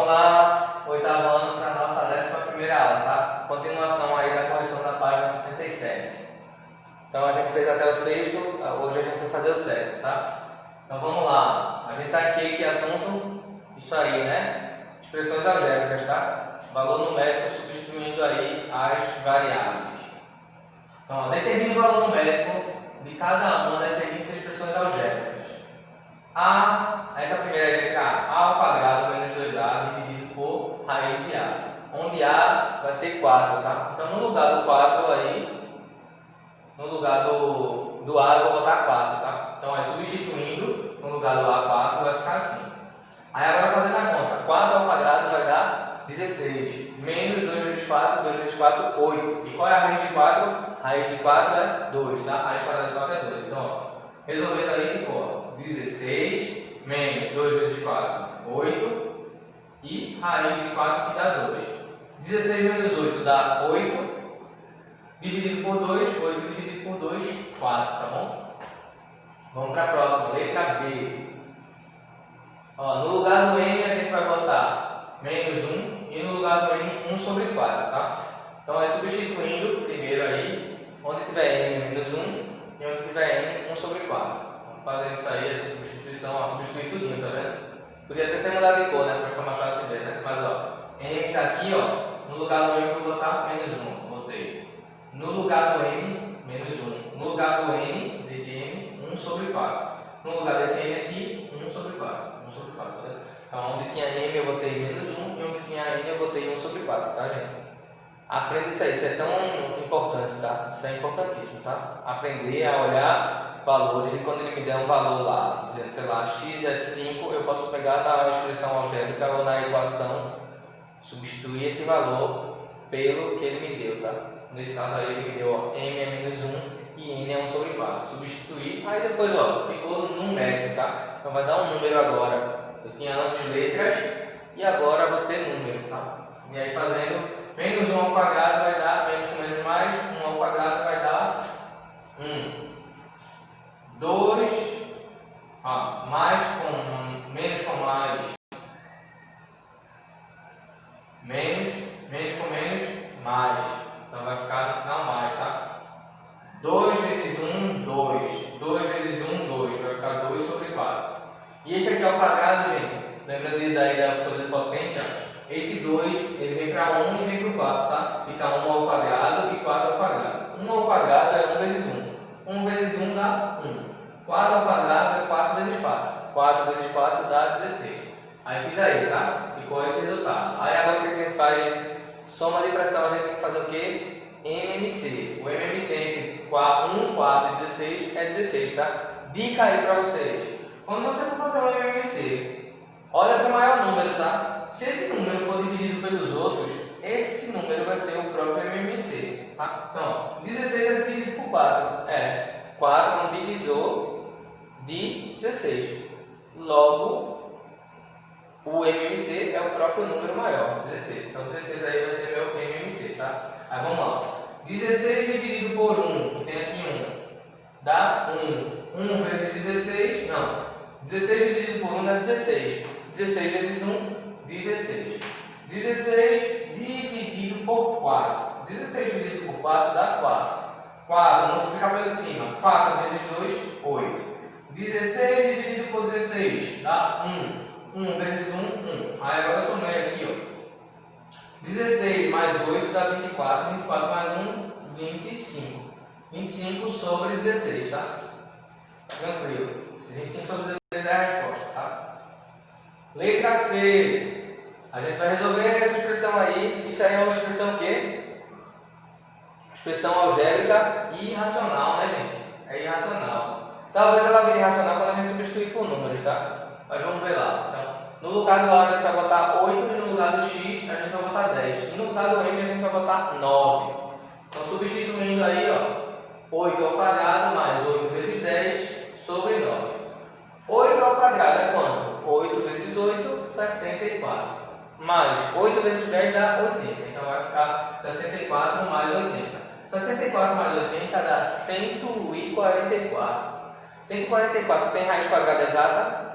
Olá, oitavo ano para a nossa 11ª aula, tá? Continuação aí da correção da página 67. Então a gente fez até o sexto, hoje a gente vai fazer o sétimo, tá? Então vamos lá. A gente tá aqui, que assunto? Isso aí, né? Expressões algébricas, tá? Valor numérico substituindo aí as variáveis. Então, determine o valor numérico de cada uma das seguintes expressões algébricas. Essa primeira letra A ao quadrado menos 2A dividido por raiz de A, onde A vai ser 4, tá? Então, no lugar do 4 aí, no lugar do A eu vou botar 4, tá? Então, substituindo, no lugar do A 4 vai ficar assim. Aí agora fazendo a conta, 4 ao quadrado vai dar 16, menos 2 vezes 4, 2 vezes 4, 8. E qual é a raiz de 4? Raiz de 4 é 2, tá? A raiz quadrada de 4 é 2. Então, ó, resolvendo aí ficou 16 menos 2 vezes 4, 8. E raiz de 4 que dá 2. 16 menos 8 dá 8. Dividido por 2, 8 dividido por 2, 4, tá bom? Vamos para a próxima, letra B. Ó, no lugar do M a gente vai botar menos 1 e no lugar do M 1 sobre 4, tá? Então é substituindo primeiro aí, onde tiver M menos 1 e onde tiver M 1 sobre 4. Vamos fazer isso aí, essa substituição, ó, substituir tudinho, tá vendo? Podia até ter mudado de cor, né? Para ficar mais fácil de ver, né? Mas ó, M está aqui, ó, no lugar do M eu vou botar menos 1, botei. No lugar do M, menos 1. No lugar do N, desse M, 1 sobre 4. No lugar desse M aqui, 1 sobre 4. 1 sobre 4, tá? Então, onde tinha M eu botei menos 1 e onde tinha N eu botei 1 sobre 4, tá, gente? Aprenda isso aí, isso é tão importante, tá? Isso é importantíssimo, tá? Aprender a olhar valores e quando ele me der um valor lá, dizendo, sei lá, x é 5, eu posso pegar na expressão algébrica ou na equação, substituir esse valor pelo que ele me deu, tá? Nesse caso aí ele me deu, ó, m é menos 1 e n é 1 sobre 4. Substituir, aí depois, ó, ficou numérico, tá? Então vai dar um número agora. Eu tinha antes letras e agora vou ter número, tá? E aí fazendo menos 1 ao quadrado vai dar, menos com menos mais, 1 ao quadrado vai dar 1. 2, ó, mais com menos com mais, menos com menos, mais. Então vai ficar não mais, tá? 2 vezes 1, 2. 2 vezes 1, 2. Vai ficar 2 sobre 4. E esse aqui é o quadrado, gente. Lembrando daí da coisa de potência? Esse 2, ele vem para 1 e vem para o 4, tá? Fica 1 ao quadrado e 4 ao quadrado. 1 ao quadrado é 1 vezes 1. 1 vezes 1 dá 1. 4 ao quadrado é 4 vezes 4. 4 vezes 4 dá 16. Aí fiz aí, tá? Ficou esse resultado. Aí agora o que a gente faz, gente? Soma de pressão, a gente tem que fazer o quê? MMC. O MMC entre 1, 4 e 16 é 16, tá? Dica aí para vocês. Quando você for fazer o MMC, olha para o maior número, tá? Se esse número for dividido pelos outros, esse número vai ser o próprio MMC, tá? Então, 16 é dividido por 4. 4 é um divisor de 16. Logo, o MMC é o próprio número maior, 16. Então, 16 aí vai ser meu MMC, tá? Aí vamos lá. 16 dividido por 1, que tem aqui 1, dá 1. 1 vezes 16, não. 16 dividido por 1 dá 16. 16 vezes 1, 16. 16 dividido por 4. 16 dividido por 4 dá 4. 4, vamos multiplicar pelo cima. 4 vezes 2, 8. 16 dividido por 16 dá 1. 1 vezes 1, 1. Aí agora eu somei aqui, ó. 16 mais 8 dá 24. 24 mais 1, 25. 25 sobre 16, tá? Tranquilo. Esse 25 sobre 16 é a resposta, tá? Letra C. A gente vai resolver essa expressão aí. Isso aí é uma expressão o quê? Expressão algébrica e irracional, né, gente? É irracional. Talvez ela vire irracional quando a gente substituir por números, tá? Mas vamos ver lá. Então, no lugar do A a gente vai botar 8 e no lugar do X a gente vai botar 10. E no lugar do M a gente vai botar 9. Então, substituindo aí, ó, 8 ao quadrado mais 8 vezes 10 sobre 9. 8 ao quadrado é quanto? 8 vezes 8, 64. Mais 8 vezes 10 dá 80. Então, vai ficar 64 mais 80. 64 mais 80 dá 144. 144 tem raiz quadrada exata?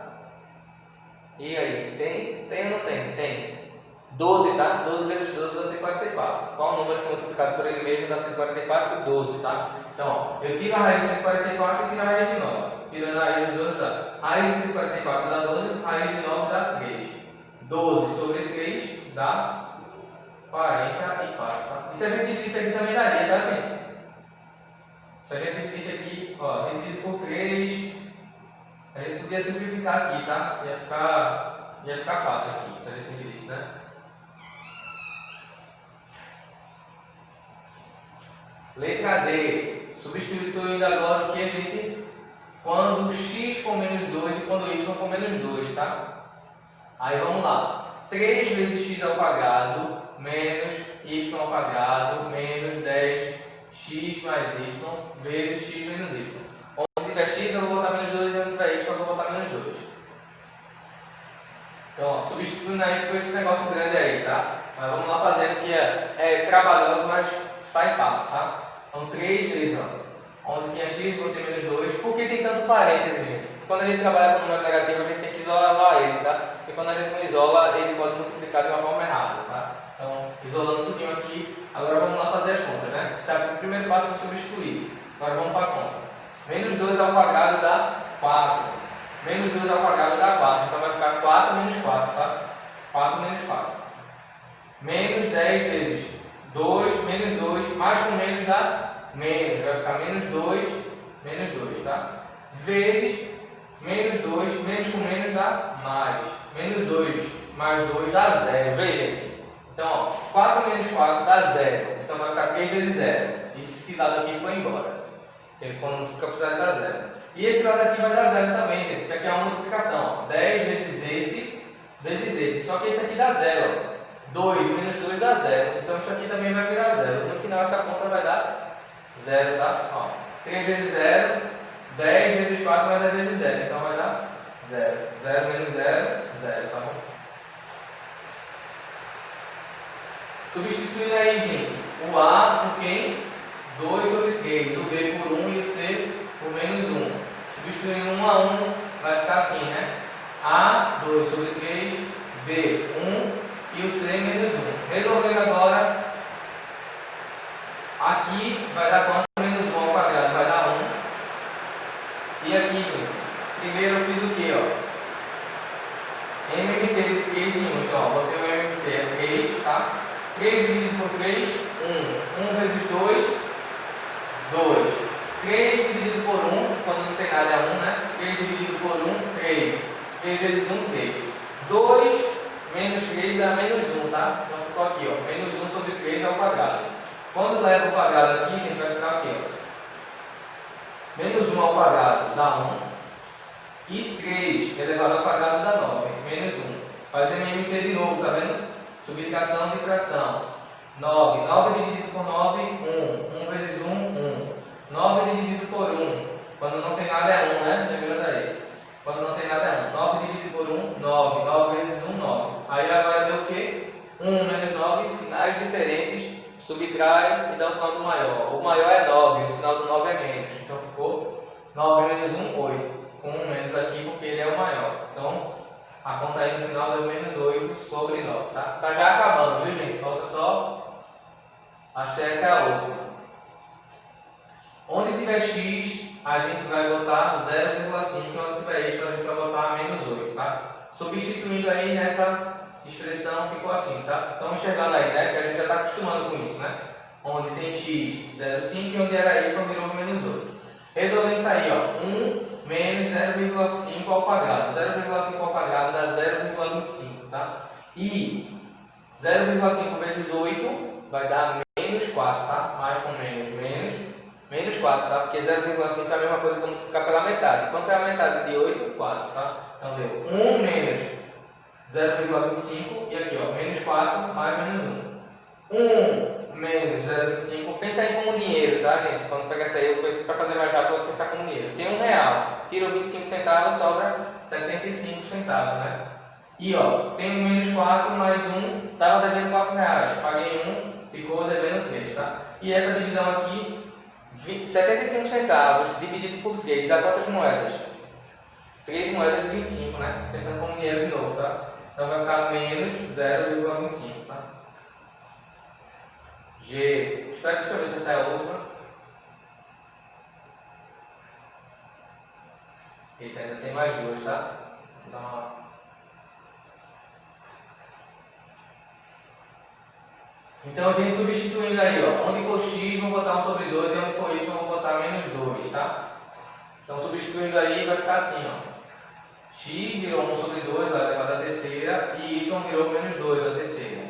E aí, tem? Tem ou não tem? Tem. 12, tá? 12 vezes 12 dá 144. Qual o número que é multiplicado por ele mesmo dá 144? 12, tá? Então, ó, eu tiro a raiz de 144 e tiro a raiz de 9. Tirando a raiz de 12 dá. Raiz de 144 dá 12, raiz de 9 dá 3. 12 sobre 3 dá 44, tá? E se a gente dividir isso aqui também daria, tá, gente? Se a gente dividir isso aqui, ó, dividido por 3, a gente podia simplificar aqui, tá? Ia ficar fácil aqui, se a gente dividir isso, né? Letra D. Substituindo agora o que a gente... Quando x for menos 2 e quando y for menos 2, tá? Aí vamos lá. 3 vezes x ao quadrado menos y ao quadrado menos 10x mais y vezes x menos y. Onde tiver x eu vou botar menos 2 e onde tiver y eu vou botar menos 2. Então, ó, substituindo aí com esse negócio grande aí, tá? Mas vamos lá fazendo que é trabalhoso, mas sai fácil, tá? Então 3 vezes, ó, onde tinha x vou ter menos 2. Por que tem tanto parênteses, gente? Quando a gente trabalha com número negativo, a gente tem que isolar ele, tá? Porque quando a gente não isola, ele pode multiplicar de uma forma errada, tá? Então, isolando tudinho aqui, agora vamos lá fazer as contas, né? O primeiro passo é substituir. Agora vamos para a conta. Menos 2 ao quadrado dá 4. Menos 2 ao quadrado dá 4. Então vai ficar 4 menos 4, tá? 4 menos 4. Menos 10 vezes 2 menos 2, mais com menos dá menos. Vai ficar menos 2, tá? Vezes menos 2, menos com menos dá mais. Menos 2 mais 2 dá 0. Vê, gente? Então, ó, 4 menos 4 dá 0. Então vai ficar 3 vezes 0. E esse lado aqui foi embora. Ele quando fica precisando dar 0. E esse lado aqui vai dar 0 também, gente. Porque aqui é uma multiplicação. Ó. 10 vezes esse. Só que esse aqui dá 0. 2 menos 2 dá 0. Então isso aqui também vai virar 0. No final essa conta vai dar 0, tá? Ó, 3 vezes 0. 10 vezes 4 mais 10 vezes 0. Então vai dar 0. 0 menos 0, 0, tá bom? Substituindo aí, gente, o A por quem? 2 sobre 3. O B por 1 e o C por menos 1. Substituindo 1 a 1, vai ficar assim, né? A, 2 sobre 3. B, 1 e o C menos 1. Resolvendo agora, aqui vai dar quanto? Menos 1 ao quadrado vai dar 1. E aqui, gente, primeiro eu fiz o quê? Ó? MMC de 3 em 1. Então, ó, botei o MMC é 3, tá? 3 dividido por 3, 1. 1 vezes 2, 2. 3 dividido por 1, quando não tem nada é 1, né? 3 dividido por 1, 3. 3 vezes 1, 3. 2 menos 3 dá menos 1, tá? Então ficou aqui, ó. Menos 1 sobre 3 ao quadrado. Quando leva o quadrado aqui, a gente vai ficar aqui, ó. Menos 1 ao quadrado dá 1. E 3 elevado ao quadrado dá 9. Menos 1. Faz MMC de novo, tá vendo? Subtração de fração. 9. 9 dividido por 9, 1. 1 vezes 1, 1. 9 dividido por 1. Quando não tem nada é 1, né? Lembrando aí. Quando não tem nada é 1. 9 dividido por 1, 9. 9 vezes 1, 9. Aí agora deu o quê? 1 menos 9, sinais diferentes. Subtrai e dá o sinal do maior. O maior é 9, o sinal do 9 é menos. Então ficou 9 menos 1, 8. Com 1 menos aqui porque ele é o maior. Então, a conta aí no final deu menos 8 sobre 9, tá? Tá já acabando, viu, gente? Falta só... Acho que essa é a última. Onde tiver x, a gente vai botar 0,5. Onde tiver y, a gente vai botar menos 8, tá? Substituindo aí nessa expressão, ficou assim, tá? Estão enxergando aí, né? Que a gente já está acostumando com isso, né? Onde tem x, 0,5 e onde era y, virou menos 8. Resolvendo isso aí, ó. 1 menos 0,5 ao quadrado. 0,5 ao quadrado dá 0,25, tá? E 0,5 vezes 8 vai dar menos 4, tá? Mais com menos 4, tá? Porque 0,5 é a mesma coisa que multiplicar pela metade. Quanto é a metade de 8? 4, tá? Então deu 1 menos 0,25 e aqui, ó, menos 4 mais menos 1. 1 menos 0,25. Pensa aí como dinheiro, tá, gente? Quando pega essa aí, eu penso para fazer mais rápido, eu vou pensar como dinheiro. Tem R$1, tira 25 centavos, sobra 75 centavos, né? E ó, tem menos 4 mais 1, estava devendo R$4, paguei 1, ficou devendo 3, tá? E essa divisão aqui, 75 centavos dividido por 3, dá quantas moedas? 3 moedas de 25, né? Pensando como dinheiro de novo, tá? Então vai ficar menos 0,25, tá? G. Deixa eu ver se sai a última. Eita, ainda tem mais duas, tá? Então, então a gente substituindo aí, ó, onde for x, vou botar 1 sobre 2 e onde for y, vou botar menos 2, tá? Então substituindo aí vai ficar assim, ó. X virou 1 sobre 2, vai levar da terceira, e y virou menos 2, a terceira.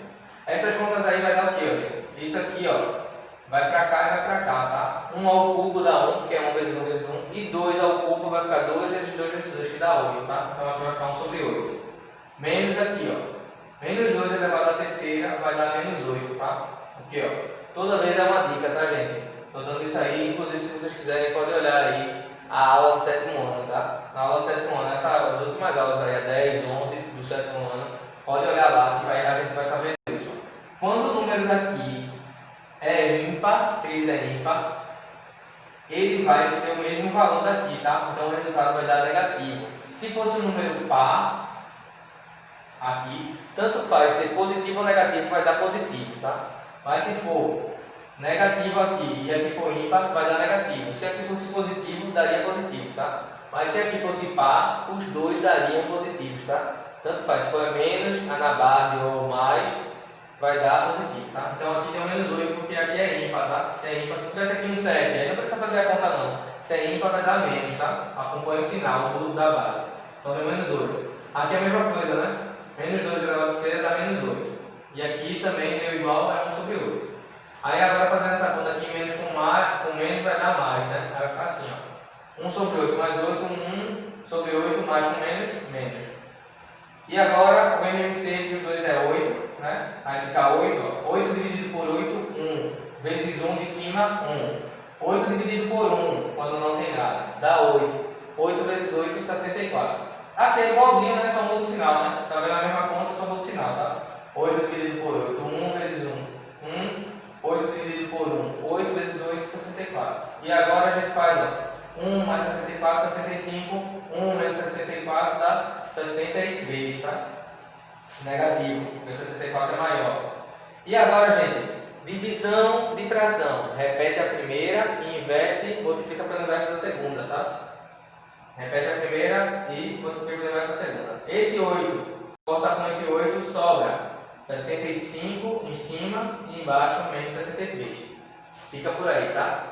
Essas contas aí vai dar o quê, ó? Isso aqui, ó, vai pra cá e vai pra cá, tá? 1 ao cubo dá 1, que é 1 vezes 1 vezes 1, e 2 ao cubo vai ficar 2 vezes 2 vezes 2, que dá 8, tá? Então aqui vai ficar 1 sobre 8. Menos aqui, ó. Menos 2 elevado à terceira vai dar menos 8, tá? Aqui, ó. Toda vez é uma dica, tá, gente? Estou dando isso aí, inclusive se vocês quiserem, podem olhar aí a aula do sétimo ano, tá? Na aula do sétimo ano, as últimas aulas aí, a 10, 11 do sétimo ano, pode olhar lá, que a gente vai estar vendo isso. Quando o número daqui é ímpar, 3 é ímpar, ele vai ser o mesmo valor daqui, tá? Então o resultado vai dar negativo. Se fosse um número par, aqui, tanto faz ser positivo ou negativo, vai dar positivo, tá? Mas se for negativo aqui e aqui for ímpar, vai dar negativo. Se aqui fosse positivo, daria positivo, tá? Mas se aqui fosse par, os dois dariam positivos, tá? Tanto faz, se for menos, na base ou mais, vai dar positivo, tá? Então aqui tem um menos 8 porque aqui é ímpar, tá? Se é ímpar, se tivesse aqui um 7, aí não precisa fazer a conta não. Se é ímpar vai dar menos, tá? Acompanha o sinal do da base. Então deu menos 8. Aqui é a mesma coisa, né? Menos 2 elevado à terceira dá menos 8. E aqui também deu igual a 1 sobre 8. Aí agora fazendo essa conta aqui, menos com menos vai dar mais, né? Aí vai ficar assim, ó. 1 sobre 8 mais 8, 1 sobre 8 mais com menos, menos. E agora o MMC entre os dois é 8, né? Aí fica 8, ó. 8 dividido por 8, 1. Vezes 1 de cima, 1. 8 dividido por 1, quando não tem nada, dá 8. 8 vezes 8, 64. Aqui é igualzinho, né? Só muda o sinal, né? Tá vendo a mesma conta, só muda o sinal, tá? 8 dividido por 8, 1 vezes 1, 1. 8 dividido por 1, 8 vezes 8, 64. E agora a gente faz, ó, 1 mais 64, 65. 1 menos 64 dá 63, tá? Negativo, porque 64 é maior. E agora, gente, divisão de fração. Repete a primeira e inverte, multiplica pelo inverso da segunda, tá? Repete a primeira e multiplica pelo inverso da segunda. Esse 8, corta com esse 8, sobra 65 em cima e embaixo menos 63. Fica por aí, tá?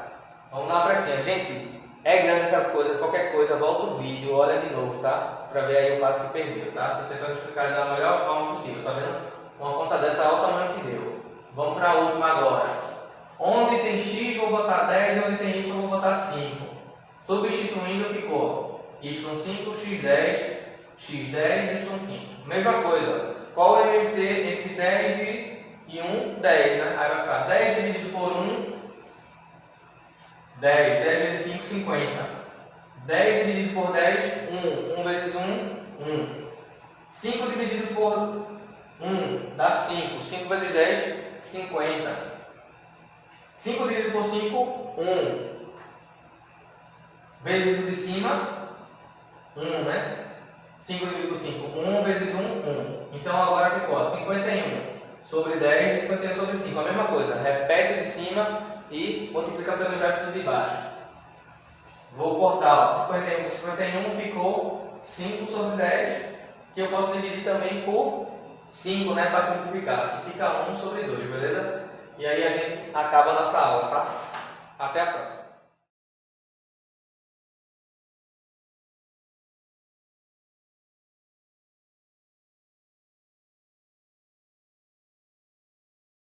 Vamos lá pra cima. Gente, é grande essa coisa, qualquer coisa, volta o vídeo, olha de novo, tá? Pra ver aí o passo que perdeu, tá? Tô tentando explicar da melhor forma possível, tá vendo? Uma conta dessa, olha o tamanho que deu. Vamos pra última agora. Onde tem x, vou botar 10, onde tem y, vou botar 5. Substituindo ficou y5, x10, x10, y5. Mesma coisa. Qual é o MMC entre 10 e 1? 10, né? Aí vai ficar 10 dividido por 1, 10. 10 vezes 5, 50. 10 dividido por 10, 1. 1 vezes 1, 1. 5 dividido por 1 dá 5. 5 vezes 10, 50. 5 dividido por 5, 1. Vezes o de cima, 1, né? 5 dividido por 5, 1 vezes 1, 1. Então agora ficou 51 sobre 10 e 51 sobre 5. A mesma coisa, repete o de cima e multiplica pelo inverso do de baixo. Vou cortar, ó, 51 ficou 5 sobre 10, que eu posso dividir também por 5, né, para simplificar. E fica 1 sobre 2, beleza? E aí a gente acaba a nossa aula, tá? Até a próxima.